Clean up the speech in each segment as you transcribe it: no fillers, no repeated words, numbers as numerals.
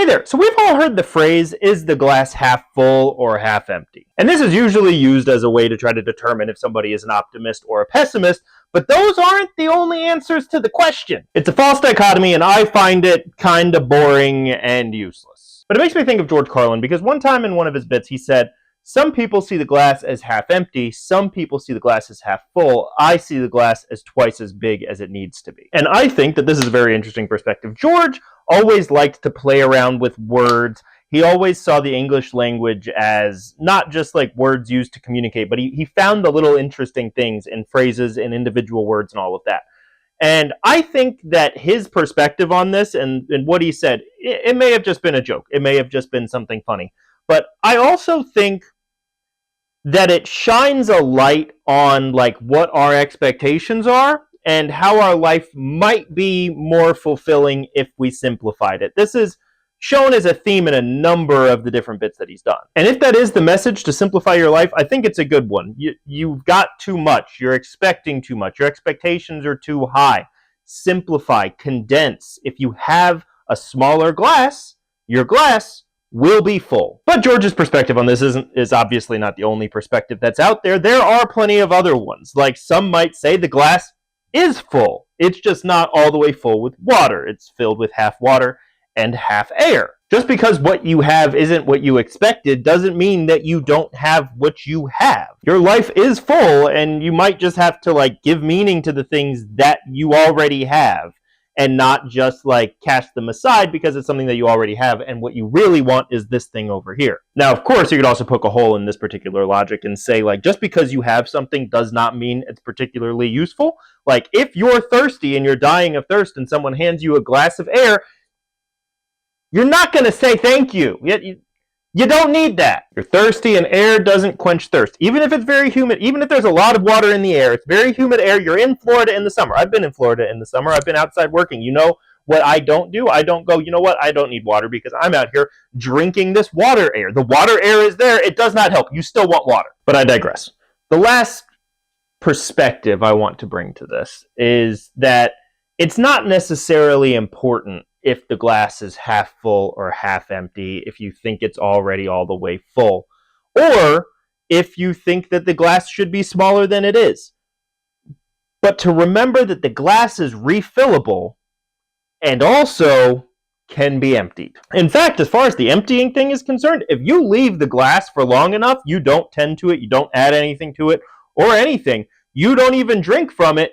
Hey there, so we've all heard the phrase, is the glass half full or half empty? And this is usually used as a way to try to determine if somebody is an optimist or a pessimist, but those aren't the only answers to the question. It's a false dichotomy, and I find it kind of boring and useless. But it makes me think of George Carlin, because one time in one of his bits he said, some people see the glass as half empty, some people see the glass as half full, I see the glass as twice as big as it needs to be. And I think that this is a very interesting perspective. George always liked to play around with words. He always saw the English language as not just like words used to communicate, but he found the little interesting things in phrases and individual words and all of that. And I think that his perspective on this and what he said, it may have just been a joke. It may have just been something funny. But I also think that it shines a light on like what our expectations are and how our life might be more fulfilling if we simplified it. This is shown as a theme in a number of the different bits that he's done. And if that is the message, to simplify your life, I think it's a good one. You've got too much. You're expecting too much. Your expectations are too high. Simplify, condense. If you have a smaller glass, your glass will be full. But George's perspective on this is obviously not the only perspective that's out there. There are plenty of other ones. Like some might say the glass is full. It's just not all the way full with water. It's filled with half water and half air. Just because what you have isn't what you expected doesn't mean that you don't have what you have. Your life is full, and you might just have to like give meaning to the things that you already have and not just like cast them aside because it's something that you already have, and what you really want is this thing over here. Now, of course, you could also poke a hole in this particular logic and say, like, just because you have something does not mean it's particularly useful. Like, if you're thirsty and you're dying of thirst and someone hands you a glass of air, you're not going to say thank you. You don't need that. You're thirsty and air doesn't quench thirst. Even if it's very humid, even if there's a lot of water in the air, it's very humid air. You're in Florida in the summer. I've been in Florida in the summer. I've been outside working. You know what I don't do? I don't go, you know what? I don't need water because I'm out here drinking this water air. The water air is there. It does not help. You still want water. But I digress. The last perspective I want to bring to this is that it's not necessarily important if the glass is half full or half empty, if you think it's already all the way full, or if you think that the glass should be smaller than it is. But to remember that the glass is refillable and also can be emptied. In fact, as far as the emptying thing is concerned, if you leave the glass for long enough, you don't tend to it, you don't add anything to it or anything, you don't even drink from it,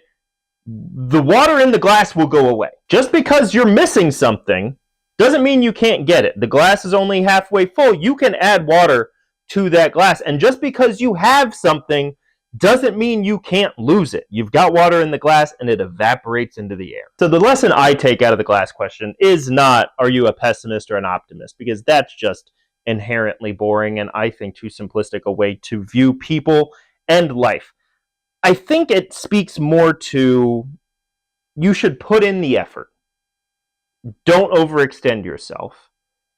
the water in the glass will go away. Just because you're missing something doesn't mean you can't get it. The glass is only halfway full. You can add water to that glass. And just because you have something doesn't mean you can't lose it. You've got water in the glass and it evaporates into the air. So the lesson I take out of the glass question is not, are you a pessimist or an optimist? Because that's just inherently boring and I think too simplistic a way to view people and life. I think it speaks more to you should put in the effort. Don't overextend yourself.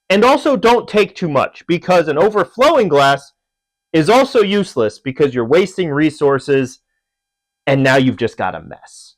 And also don't take too much, because an overflowing glass is also useless because you're wasting resources and now you've just got a mess.